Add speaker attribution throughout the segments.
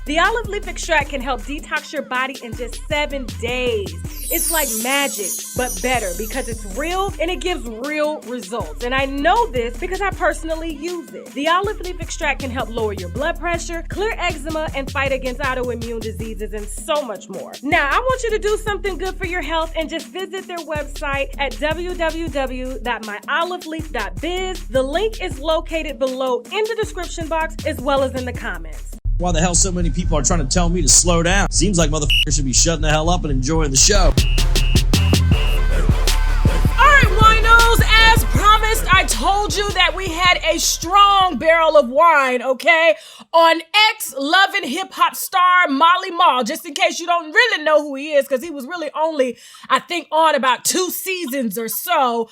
Speaker 1: The olive leaf extract can help detox your body in just 7 days. It's like magic, but better because it's real and it gives real results. And I know this because I personally use it. The olive leaf extract can help lower your blood pressure, clear eczema, and fight against autoimmune diseases and so much more. Now, I want you to do something good for your health and just visit their website at www.myoliveleaf.biz. The link is located below in the description box as well as in the comments.
Speaker 2: Why the hell so many people are trying to tell me to slow down? Seems like motherfuckers should be shutting the hell up and enjoying the show.
Speaker 1: Alright, winos, as promised, I told you that we had a strong barrel of wine, okay? On ex-loving hip-hop star Molly Mall, just in case you don't really know who he is, because he was really only, I think, on about 2 seasons or so.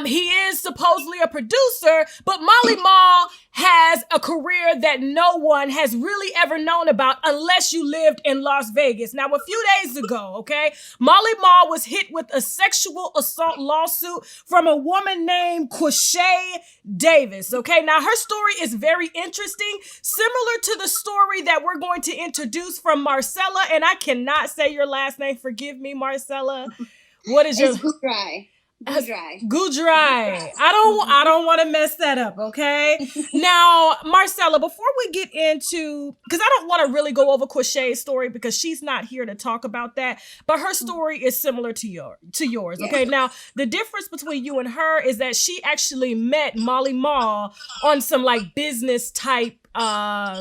Speaker 1: He is supposedly a producer, but Molly Mall has a career that no one has really ever known about unless you lived in Las Vegas. Now, a few days ago, okay, Molly Mall was hit with a sexual assault lawsuit from a woman named Quashay Davis, okay? Now, her story is very interesting, similar to the story that we're going to introduce from Marcella, and I cannot say your last name. Forgive me, Marcella. What is your... Gudrai. I don't want to mess that up, okay? Now, Marcella, before we get into, because I don't want to really go over Quashay's story because she's not here to talk about that, but her story is similar to yours, okay? Yeah. Now, the difference between you and her is that she actually met Molly Mall on some like business type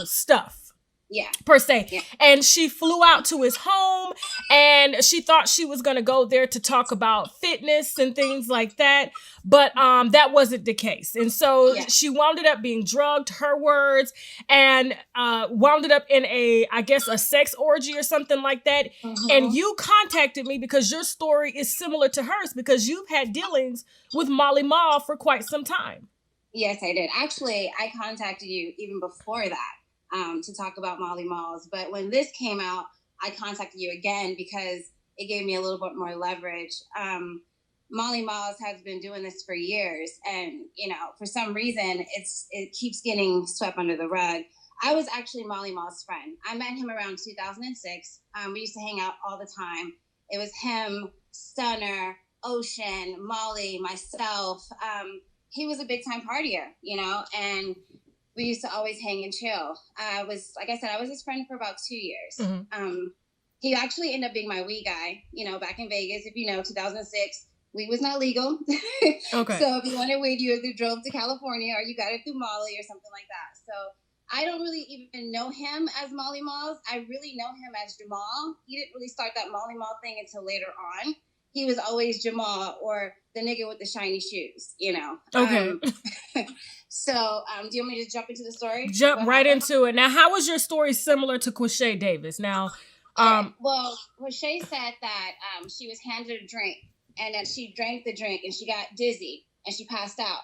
Speaker 1: stuff.
Speaker 3: Yeah.
Speaker 1: Per se.
Speaker 3: Yeah.
Speaker 1: And she flew out to his home and she thought she was going to go there to talk about fitness and things like that. But that wasn't the case. And so she wound up being drugged, her words, and wound up in a sex orgy or something like that. Mm-hmm. And you contacted me because your story is similar to hers because you've had dealings with Molly Mall for quite some time.
Speaker 3: Yes, I did. Actually, I contacted you even before that. To talk about Molly Malls. But when this came out, I contacted you again because it gave me a little bit more leverage. Molly Malls has been doing this for years. And, you know, for some reason, it keeps getting swept under the rug. I was actually Molly Malls' friend. I met him around 2006. We used to hang out all the time. It was him, Stunner, Ocean, Molly, myself. He was a big time partier, you know, and we used to always hang and chill. Like I said, I was his friend for about 2 years. Mm-hmm. He actually ended up being my weed guy, you know, back in Vegas. If you know, 2006, weed was not legal. Okay. So if you wanted weed, you either drove to California or you got it through Molly or something like that. So I don't really even know him as Molly Malls. I really know him as Jamal. He didn't really start that Molly Mall thing until later on. He was always Jamal or the nigga with the shiny shoes, you know.
Speaker 1: Okay.
Speaker 3: So, do you want me to jump into the story?
Speaker 1: Jump right into it. Now, how was your story similar to Quashay Davis? Now,
Speaker 3: well, Quashay said that she was handed a drink and that she drank the drink and she got dizzy and she passed out.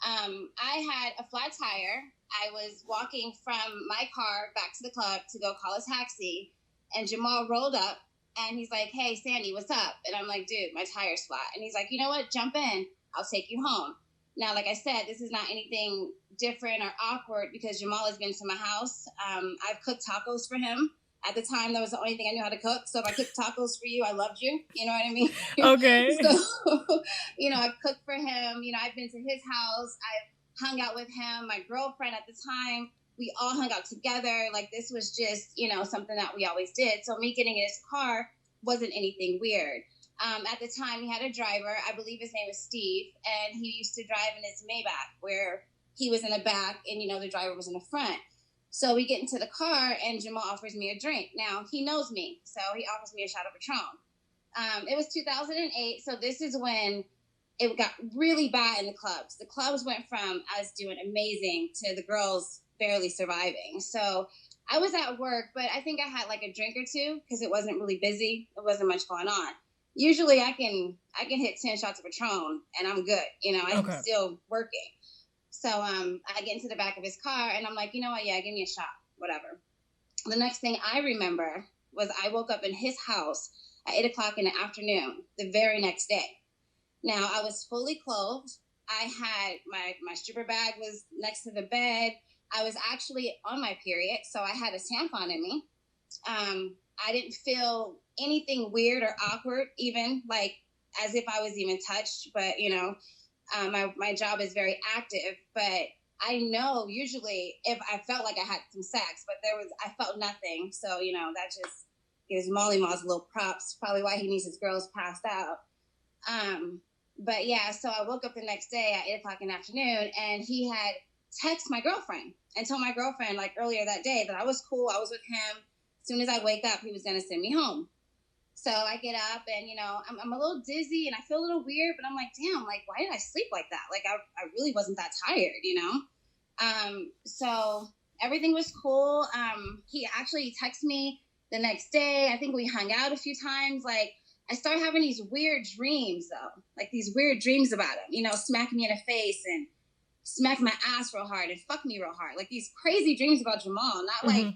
Speaker 3: I had a flat tire. I was walking from my car back to the club to go call a taxi, and Jamal rolled up and he's like, "Hey, Sandy, what's up?" And I'm like, "Dude, my tire's flat." And he's like, "You know what? Jump in. I'll take you home." Now, like I said, this is not anything different or awkward because Jamal has been to my house. I've cooked tacos for him. At the time, that was the only thing I knew how to cook. So if I cooked tacos for you, I loved you. You know what I mean?
Speaker 1: Okay.
Speaker 3: So, you know, I've cooked for him. You know, I've been to his house. I've hung out with him. My girlfriend at the time, we all hung out together. Like, this was just, you know, something that we always did. So me getting in his car wasn't anything weird. At the time, he had a driver. I believe his name was Steve, and he used to drive in his Maybach, where he was in the back and, you know, the driver was in the front. So we get into the car, and Jamal offers me a drink. Now, he knows me, so he offers me a shot of Patron. It was 2008, so this is when it got really bad in the clubs. The clubs went from us doing amazing to the girls barely surviving. So I was at work, but I think I had like a drink or two because it wasn't really busy. There wasn't much going on. Usually I can hit 10 shots of Patron and I'm good. You know, I'm still working. So I get into the back of his car and I'm like, you know what? Yeah, give me a shot, whatever. The next thing I remember was I woke up in his house at 8 o'clock in the afternoon, the very next day. Now I was fully clothed. I had my stripper bag was next to the bed. I was actually on my period, so I had a tampon in me. I didn't feel anything weird or awkward, even like as if I was even touched. But you know, my job is very active. But I know usually if I felt like I had some sex, but I felt nothing. So you know, that just gives Molly Moss little props. Probably why he needs his girls passed out. But yeah, so I woke up the next day at 8:00 in the afternoon, and he had texted my girlfriend and told my girlfriend like earlier that day that I was cool. I was with him. As soon as I wake up, he was going to send me home. So I get up and, you know, I'm a little dizzy and I feel a little weird, but I'm like, damn, like, why did I sleep like that? Like, I really wasn't that tired, you know? So everything was cool. He actually texted me the next day. I think we hung out a few times. Like, I started having these weird dreams, though. Like, these weird dreams about him, you know, smacking me in the face and smack my ass real hard and fuck me real hard. Like, these crazy dreams about Jamal, not like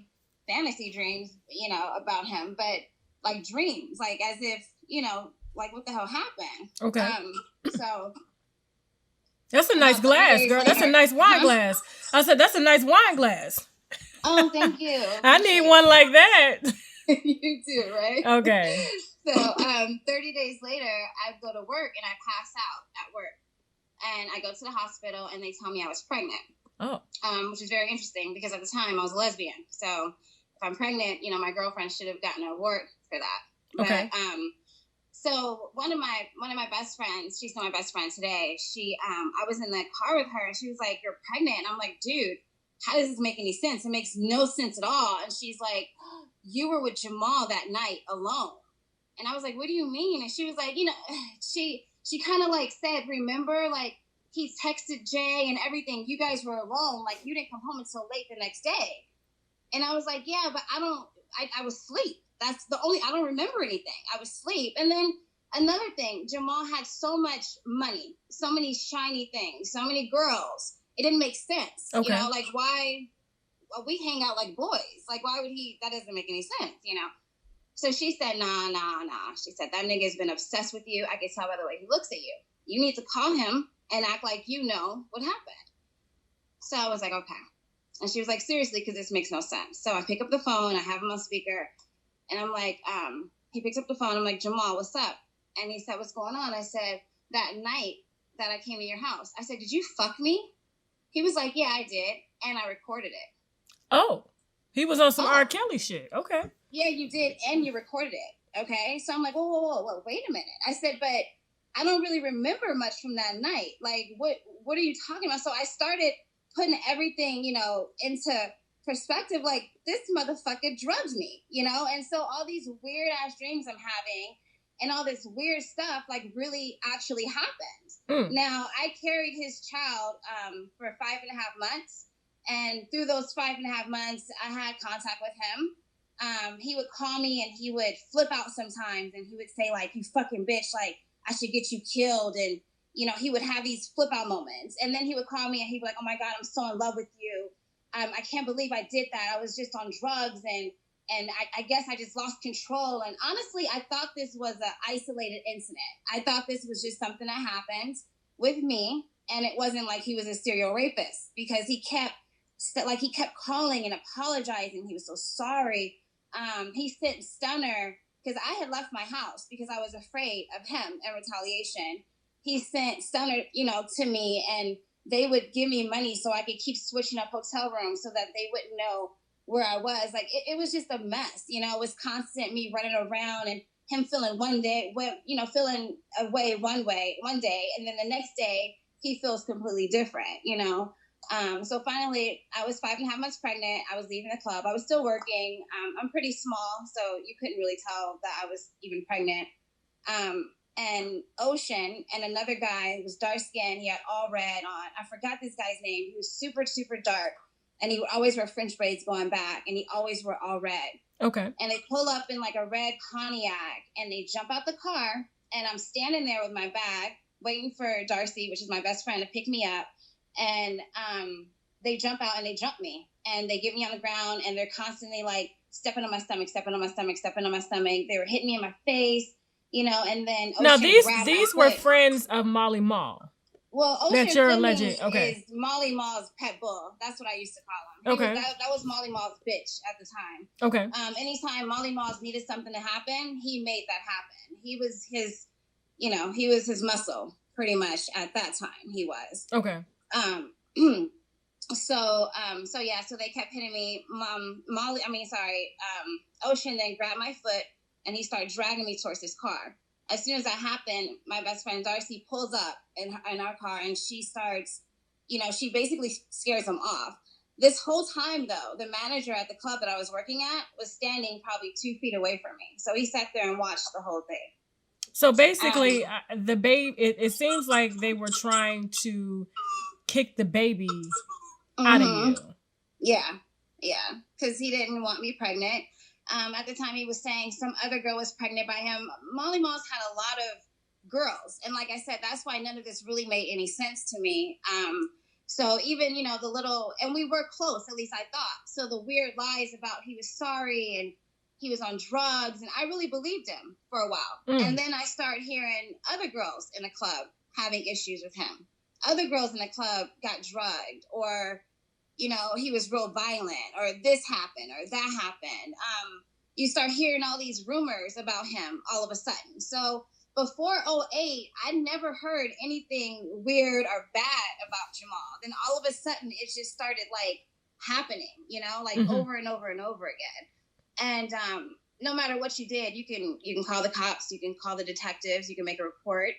Speaker 3: fantasy dreams, you know, about him, but like dreams, like as if, you know, like what the hell happened.
Speaker 1: Okay.
Speaker 3: So
Speaker 1: that's a nice glass, girl. That's a nice wine glass. I said, that's a nice wine glass.
Speaker 3: Oh, thank you.
Speaker 1: I need one like that.
Speaker 3: You too, right?
Speaker 1: Okay.
Speaker 3: So 30 days later, I go to work and I pass out at work. And I go to the hospital and they tell me I was pregnant.
Speaker 1: Oh.
Speaker 3: Which is very interesting because at the time I was a lesbian. So if I'm pregnant, you know, my girlfriend should have gotten an award for that.
Speaker 1: Okay.
Speaker 3: But, so one of my best friends, she's still my best friend today. I was in the car with her and she was like, "You're pregnant." And I'm like, "Dude, how does this make any sense? It makes no sense at all." And she's like, "You were with Jamal that night alone." And I was like, "What do you mean?" And she was like, you know, she kind of like said, "Remember, like he texted Jay and everything. You guys were alone. Like you didn't come home until late the next day." And I was like, "Yeah, but I was asleep. That's the only, I don't remember anything. I was asleep." And then another thing, Jamal had so much money, so many shiny things, so many girls. It didn't make sense. Okay. You know, like why, well, we hang out like boys. Like why would he, that doesn't make any sense, you know? So she said, nah. She said, "That nigga's been obsessed with you. I can tell by the way he looks at you. You need to call him and act like you know what happened." So I was like, okay. And she was like, "Seriously, because this makes no sense." So I pick up the phone. I have him on speaker. And I'm like, he picks up the phone. I'm like, "Jamal, what's up?" And he said, "What's going on?" I said, "That night that I came to your house." I said, "Did you fuck me?" He was like, "Yeah, I did. And I recorded it."
Speaker 1: Oh, he was on some R. Kelly shit. Okay.
Speaker 3: "Yeah, you did. And you recorded it." Okay. So I'm like, whoa, wait a minute. I said, "But I don't really remember much from that night. Like, what are you talking about?" So I started putting everything, you know, into perspective. Like, this motherfucker drugged me, you know? And so all these weird ass dreams I'm having and all this weird stuff, like, really actually happened. Now, I carried his child for 5.5 months. And through those 5.5 months, I had contact with him. He would call me and he would flip out sometimes. And he would say, like, "You fucking bitch, like, I should get you killed." And, you know, he would have these flip out moments. And then he would call me and he'd be like, "Oh my God, I'm so in love with you. I can't believe I did that. I was just on drugs and I guess I just lost control." And honestly, I thought this was an isolated incident. I thought this was just something that happened with me. And it wasn't like he was a serial rapist because he kept calling and apologizing. He was so sorry. He sent Stunner because I had left my house because I was afraid of him and retaliation. He sent Stunner, you know, to me and they would give me money so I could keep switching up hotel rooms so that they wouldn't know where I was. Like, it was just a mess, you know. It was constant me running around and him feeling feeling away one day, and then the next day he feels completely different, you know. So finally, I was 5.5 months pregnant. I was leaving the club. I was still working. I'm pretty small, so you couldn't really tell that I was even pregnant. And Ocean and another guy who was dark skinned, he had all red on. I forgot this guy's name. He was super, super dark. And he would always wear French braids going back. And he always wore all red. Okay. And they pull up in like a red Pontiac. And they jump out the car. And I'm standing there with my bag, waiting for Darcy, which is my best friend, to pick me up. And they jump out and they jump me. And they get me on the ground. And they're constantly like stepping on my stomach. They were hitting me in my face. You know, and then Ocean
Speaker 1: now these were friends of Molly Mall.
Speaker 3: Well,
Speaker 1: That
Speaker 3: Ocean
Speaker 1: you're
Speaker 3: Fleming
Speaker 1: alleging. Okay.
Speaker 3: is Molly Mall's pet bull. That's what I used to call him.
Speaker 1: Okay.
Speaker 3: That was Molly Mall's bitch at the time.
Speaker 1: Okay.
Speaker 3: Anytime Molly Malls needed something to happen, he made that happen. He was his muscle pretty much at that time. He was.
Speaker 1: Okay.
Speaker 3: So they kept hitting me. Ocean then grabbed my foot and he started dragging me towards his car. As soon as that happened, my best friend Darcy pulls up in our car and she starts, she basically scares him off. This whole time, though, the manager at the club that I was working at was standing probably 2 feet away from me. So he sat there and watched the whole thing.
Speaker 1: So basically, the baby, it seems like they were trying to kick the baby out of you.
Speaker 3: Yeah. Because he didn't want me pregnant. At the time, he was saying some other girl was pregnant by him. Molly Malls had a lot of girls. And like I said, that's why none of this really made any sense to me. So even, and we were close, at least I thought. So the weird lies about he was sorry and he was on drugs, and I really believed him for a while. And then I started hearing other girls in the club having issues with him. Other girls in the club got drugged, or, he was real violent, or this happened, or that happened. You start hearing all these rumors about him all of a sudden. So before 2008, I never heard anything weird or bad about Jamal. Then all of a sudden, it just started happening, over and over and over again. And no matter what you did, you can call the cops, you can call the detectives, you can make a report.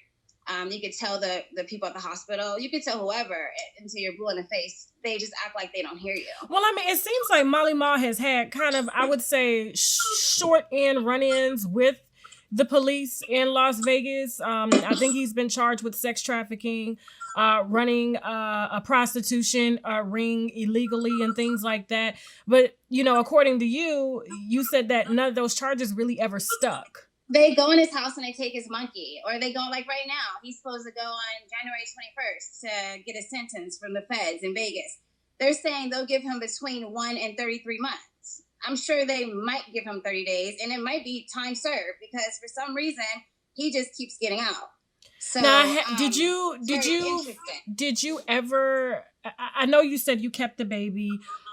Speaker 3: You could tell the people at the hospital, you could tell whoever until you're blue in the face. They just act like they don't hear you.
Speaker 1: Well, I mean, it seems like Molly Mall has had kind of, I would say, short end run-ins with the police in Las Vegas. I think he's been charged with sex trafficking, running a prostitution ring illegally and things like that. But, according to you, you said that none of those charges really ever stuck.
Speaker 3: They go in his house and they take his monkey, or they go right now. He's supposed to go on January 21st to get a sentence from the feds in Vegas. They're saying they'll give him between 1 and 33 months. I'm sure they might give him 30 days, and it might be time served because for some reason he just keeps getting out. So
Speaker 1: now, did you ever? I know you said you kept the baby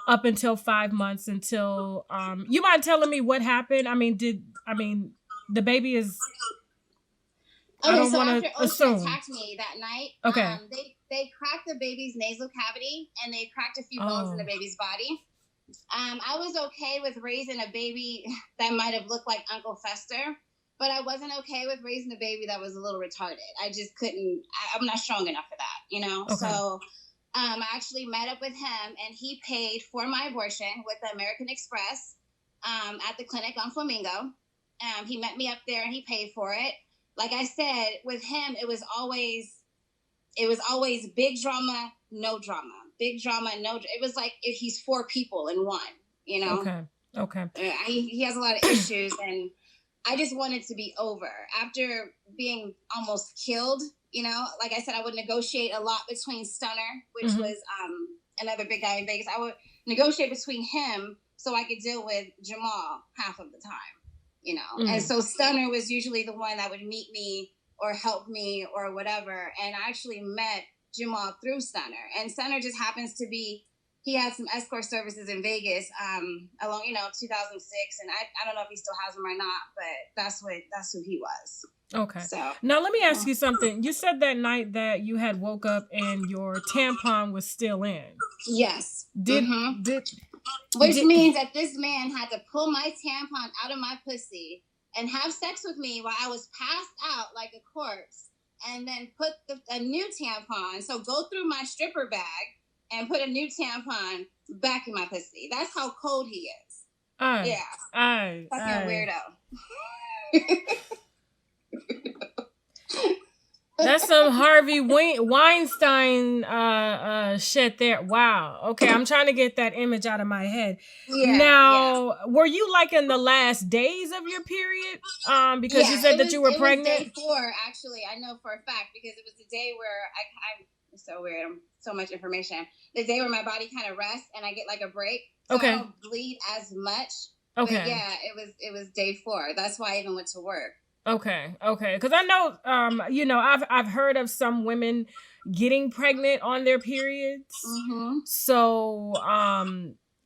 Speaker 1: up until 5 months until. You mind telling me what happened? The baby is.
Speaker 3: Okay,
Speaker 1: I don't
Speaker 3: so
Speaker 1: want
Speaker 3: after
Speaker 1: to assume.
Speaker 3: Ocean attacked me that night,
Speaker 1: okay,
Speaker 3: they cracked the baby's nasal cavity and they cracked a few bones in the baby's body. I was okay with raising a baby that might have looked like Uncle Fester, but I wasn't okay with raising a baby that was a little retarded. I just couldn't. I'm not strong enough for that, Okay. So I actually met up with him, and he paid for my abortion with the American Express at the clinic on Flamingo. He met me up there, and he paid for it. Like I said, with him, it was always big drama, no drama. Big drama, no. It was like if he's 4 people in one, Okay. He has a lot of issues, and I just wanted to be over. After being almost killed, like I said, I would negotiate a lot between Stunner, which was another big guy in Vegas. I would negotiate between him so I could deal with Jamal half of the time, And so Stunner was usually the one that would meet me or help me or whatever. And I actually met Jamal through Stunner, and Stunner just happens to be, he had some escort services in Vegas along 2006, and I don't know if he still has them or not, but that's who he was.
Speaker 1: Okay.
Speaker 3: So
Speaker 1: now let me ask you something. You said that night that you had woke up and your tampon was still in.
Speaker 3: Yes.
Speaker 1: Which
Speaker 3: means that this man had to pull my tampon out of my pussy and have sex with me while I was passed out like a corpse, and then put a new tampon. So go through my stripper bag and put a new tampon back in my pussy. That's how cold he is. Fucking weirdo.
Speaker 1: That's some Harvey Weinstein shit there. Wow. Okay, I'm trying to get that image out of my head. Were you in the last days of your period? Because you said that you were pregnant.
Speaker 3: It was day 4, actually. I know for a fact because it was the day where it's so weird. So much information. The day where my body kind of rests and I get a break. So I don't bleed as much. Okay. But yeah, it was day 4. That's why I even went to work.
Speaker 1: Okay, okay. Because I know, I've heard of some women getting pregnant on their periods.
Speaker 3: Mm-hmm.
Speaker 1: So,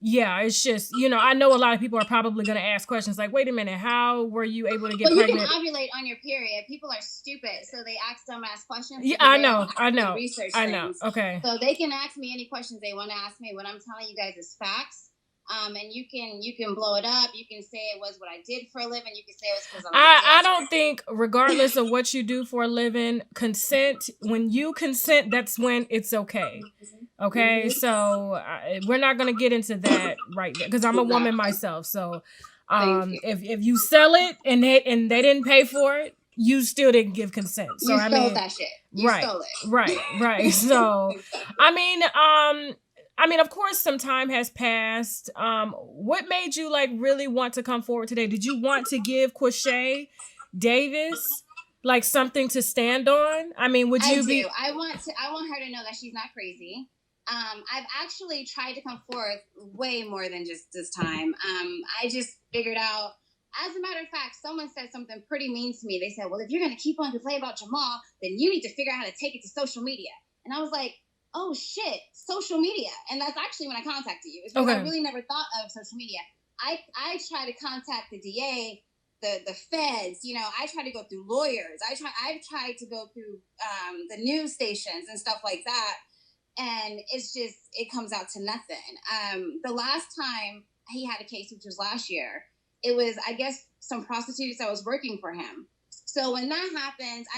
Speaker 1: yeah, it's just, I know a lot of people are probably going to ask questions like, wait a minute, how were you able to get
Speaker 3: But you can
Speaker 1: pregnant?
Speaker 3: ovulate on your period. People are stupid, so they ask dumbass questions.
Speaker 1: Yeah,
Speaker 3: Because
Speaker 1: I
Speaker 3: they
Speaker 1: know,
Speaker 3: don't
Speaker 1: I
Speaker 3: actually
Speaker 1: know,
Speaker 3: research
Speaker 1: I know.
Speaker 3: things.
Speaker 1: Okay.
Speaker 3: So they can ask me any questions they want to ask me. What I'm telling you guys is facts. And you can blow it up. You can say it was what I did for a living. You can say it was because I'm
Speaker 1: I don't think, regardless of what you do for a living, when you consent, that's when it's okay. Okay, so we're not gonna get into that right there because I'm a woman myself. So, if you sell it and they didn't pay for it, you still didn't give consent. So
Speaker 3: you stole that shit. You stole it.
Speaker 1: Right. So, I mean, of course, some time has passed. What made you like really want to come forward today? Did you want to give Quashay Davis like something to stand on? I mean, would you be?
Speaker 3: I want her to know that she's not crazy. I've actually tried to come forth way more than just this time. I just figured out, as a matter of fact, someone said something pretty mean to me. They said, well, if you're going to keep on to play about Jamal, then you need to figure out how to take it to social media. And I was like, oh shit, social media. And that's actually when I contacted you. It's because I really never thought of social media. I try to contact the DA, the feds, I try to go through lawyers. I've tried to go through the news stations and stuff like that. And it's just, it comes out to nothing. The last time he had a case, which was last year, it was, I guess, some prostitutes that was working for him. So when that happens,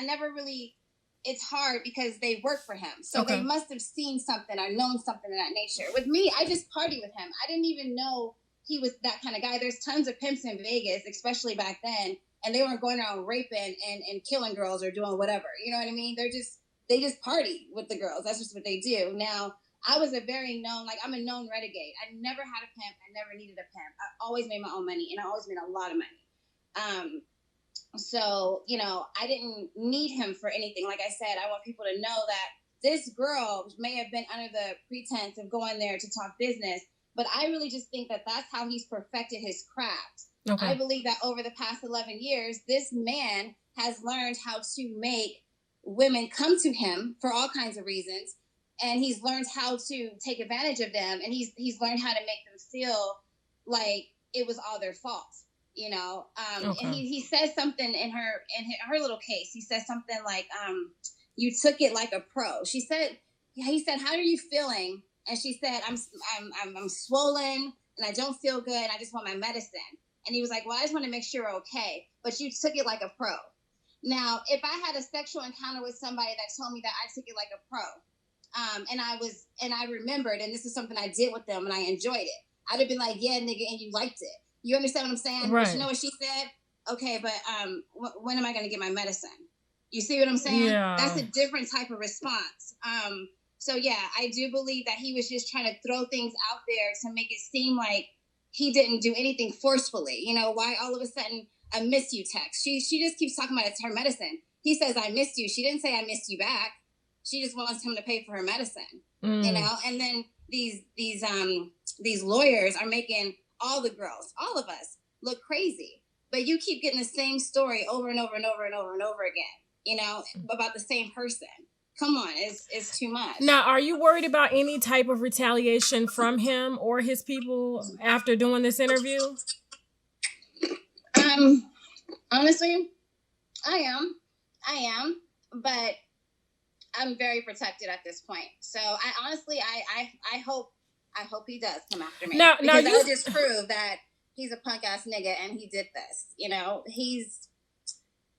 Speaker 3: it's hard because they work for him. So they must have seen something or known something of that nature. With me, I just party with him. I didn't even know he was that kind of guy. There's tons of pimps in Vegas, especially back then, and they weren't going around raping and killing girls or doing whatever. You know what I mean? They just party with the girls. That's just what they do. Now, I was I'm a known renegade. I never had a pimp. I never needed a pimp. I always made my own money, and I always made a lot of money. So, I didn't need him for anything. Like I said, I want people to know that this girl may have been under the pretense of going there to talk business, but I really just think that that's how he's perfected his craft. Okay. I believe that over the past 11 years, this man has learned how to make women come to him for all kinds of reasons, and he's learned how to take advantage of them, and he's learned how to make them feel like it was all their fault. And he says something in her little case. He says something like, you took it like a pro. He said, how are you feeling? And she said, I'm swollen and I don't feel good. I just want my medicine. And he was like, well, I just want to make sure you're okay, but you took it like a pro. Now, if I had a sexual encounter with somebody that told me that I took it like a pro, and I remembered, and this is something I did with them and I enjoyed it, I'd have been like, yeah, nigga, and you liked it. You understand what I'm saying? Right. But you know what she said? Okay, but when am I going to get my medicine? You see what I'm saying? Yeah. That's a different type of response. So yeah, I do believe that he was just trying to throw things out there to make it seem like he didn't do anything forcefully. Why all of a sudden a miss you text? She just keeps talking about it's her medicine. He says, I missed you. She didn't say I missed you back. She just wants him to pay for her medicine. And then these lawyers are making all the girls, all of us, look crazy. But you keep getting the same story over and over and over and over and over again, about the same person. Come on, it's too much. Now, are you worried about any type of retaliation from him or his people after doing this interview? Honestly, I am, but I'm very protected at this point. So I hope he does come after me. Now that'll just prove that he's a punk ass nigga and he did this.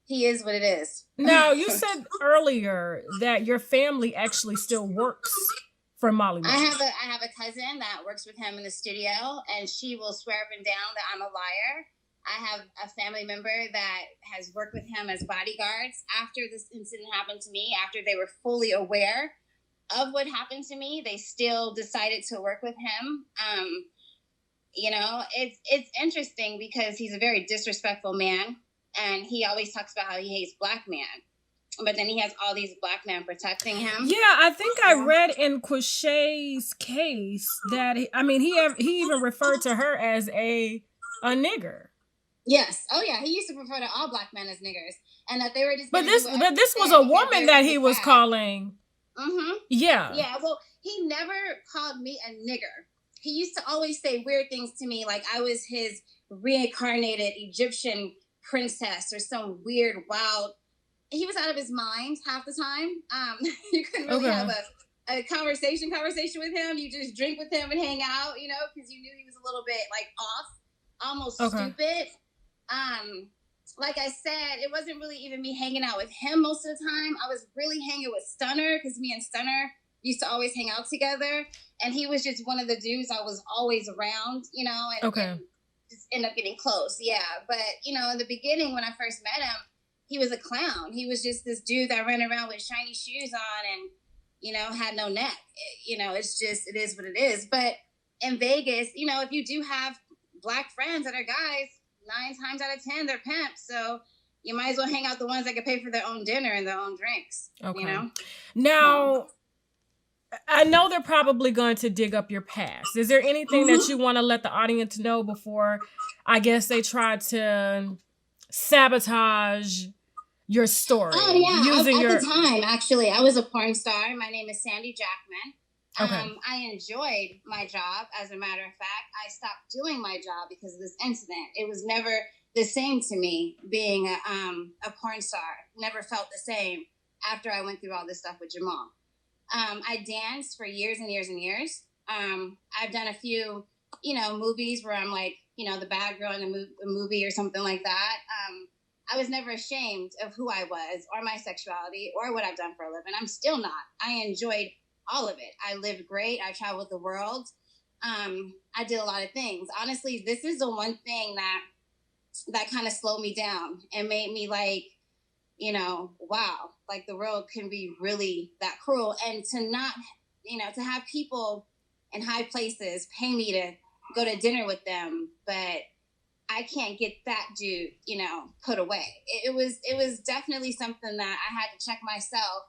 Speaker 3: He is what it is. Now, you said earlier that your family actually still works for Molly. I have a cousin that works with him in the studio, and she will swear up and down that I'm a liar. I have a family member that has worked with him as bodyguards after this incident happened to me. After they were fully aware of what happened to me, they still decided to work with him. It's interesting because he's a very disrespectful man. And he always talks about how he hates black men. But then he has all these black men protecting him. Yeah, I think I read in Quashay's case that, he even referred to her as a nigger. Yes. Oh yeah. He used to refer to all black men as niggers, and that they were just.
Speaker 1: But this was a woman that he was calling.
Speaker 3: Mm-hmm.
Speaker 1: Yeah.
Speaker 3: Yeah. Well, he never called me a nigger. He used to always say weird things to me, like I was his reincarnated Egyptian princess or some weird, wild. He was out of his mind half the time. You couldn't really have a conversation with him. You just drink with him and hang out, you know, because you knew he was a little bit like off, almost stupid. Like I said, it wasn't really even me hanging out with him most of the time. I was really hanging with Stunner, because me and Stunner used to always hang out together. And he was just one of the dudes I was always around, you know, and just end up getting close. Yeah. But, you know, in the beginning, when I first met him, he was a clown. He was just this dude that ran around with shiny shoes on and, you know, had no neck. You know, it's just, it is what it is. But in Vegas, you know, if you do have black friends that are guys, 9 times out of 10, they're pimps. So you might as well hang out the ones that can pay for their own dinner and their own drinks. Okay. You know?
Speaker 1: Now, I know they're probably going to dig up your past. Is there anything that you want to let the audience know before, I guess, they try to sabotage your story?
Speaker 3: Oh, yeah. At the time, actually, I was a porn star. My name is Sandy Jackman. Okay. I enjoyed my job. As a matter of fact, I stopped doing my job because of this incident. It was never the same to me being a porn star. Never felt the same after I went through all this stuff with Jamal. I danced for years and years and years. I've done a few, you know, movies where I'm like, you know, the bad girl in a movie or something like that. I was never ashamed of who I was or my sexuality or what I've done for a living. I'm still not. I enjoyed all of it. I lived great. I traveled the world. I did a lot of things. Honestly, this is the one thing that kind of slowed me down and made me like, you know, wow, like the world can be really that cruel. And to not, you know, to have people in high places pay me to go to dinner with them, but I can't get that dude, you know, put away. It was definitely something that I had to check myself,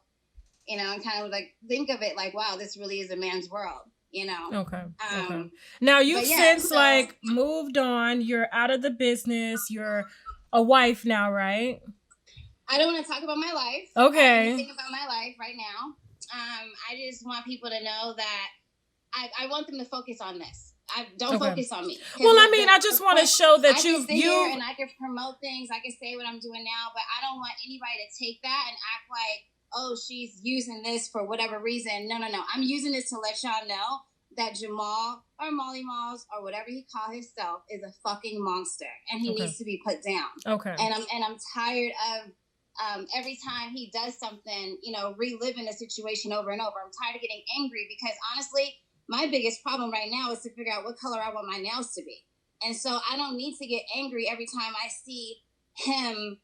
Speaker 3: you know, and kind of like think of it like, wow, this really is a man's world, you know?
Speaker 1: Okay. Now you've since like moved on. You're out of the business. You're a wife now, right?
Speaker 3: I don't want to talk about my life.
Speaker 1: Okay.
Speaker 3: I don't think about my life right now. I just want people to know that I want them to focus on this. I don't focus on me.
Speaker 1: Well, I mean, I just want to show that you
Speaker 3: and I can promote things. I can say what I'm doing now, but I don't want anybody to take that and act like, oh, she's using this for whatever reason. No. I'm using this to let y'all know that Jamal or Molly Malls or whatever he call himself is a fucking monster, and he needs to be put down.
Speaker 1: Okay.
Speaker 3: And I'm tired of every time he does something, you know, reliving a situation over and over. I'm tired of getting angry because honestly, my biggest problem right now is to figure out what color I want my nails to be. And so I don't need to get angry every time I see him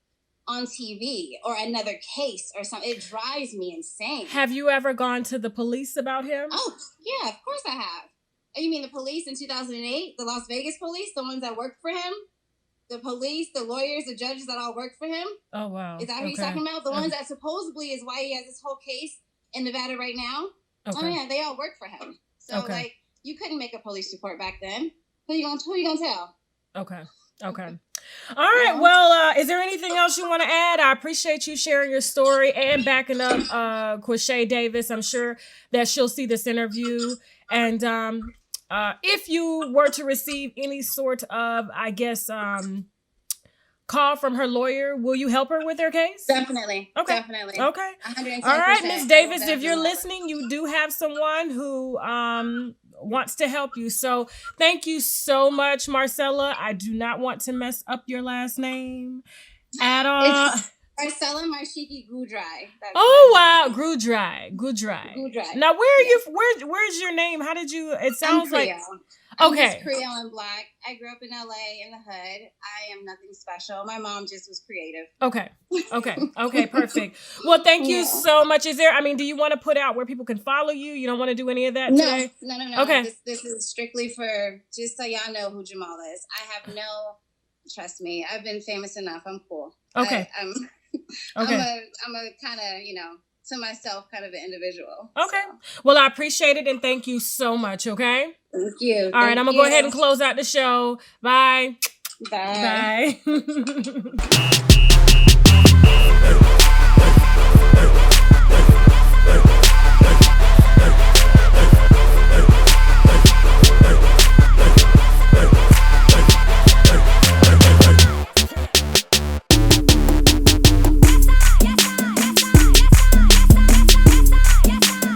Speaker 3: on TV or another case or something. It drives me insane.
Speaker 1: Have you ever gone to the police about him?
Speaker 3: Oh, yeah, of course I have. You mean the police in 2008? The Las Vegas police? The ones that worked for him? The police, the lawyers, the judges that all worked for him?
Speaker 1: Oh, wow.
Speaker 3: Is that what you're talking about? The ones that supposedly is why he has this whole case in Nevada right now? Okay. Oh, yeah, they all work for him. So, like, you couldn't make a police report back then. Who you gonna tell?
Speaker 1: Okay. All right. Well, is there anything else you want to add? I appreciate you sharing your story and backing up Quashay Davis. I'm sure that she'll see this interview. And if you were to receive any sort of, I guess, call from her lawyer, will you help her with her case?
Speaker 3: Definitely.
Speaker 1: Okay.
Speaker 3: Definitely.
Speaker 1: Okay.
Speaker 3: 110%.
Speaker 1: All right, Ms. Davis, if you're listening, you do have someone who wants to help you. So thank you so much, Marcella. I do not want to mess up your last name at all.
Speaker 3: It's Marcella Marshiki Gudrai.
Speaker 1: Oh, wow. Gudrai. Now, where's your name? How did you, it sounds like. Okay.
Speaker 3: I'm Creole and Black. I grew up in LA in the hood. I am nothing special. My mom just was creative. Okay, perfect. Well, thank you so much. Do you want to put out where people can follow you? You don't want to do any of that today? No. Okay. This is strictly for, just so y'all know who Jamal is. Trust me, I've been famous enough. I'm cool.
Speaker 1: Okay.
Speaker 3: I'm a kind of, you know, to myself kind of an individual.
Speaker 1: Okay. So. Well, I appreciate it and thank you so much, okay?
Speaker 3: Thank you.
Speaker 1: All right, I'm going to go ahead and close out the show. Bye.
Speaker 3: Bye.
Speaker 1: Bye.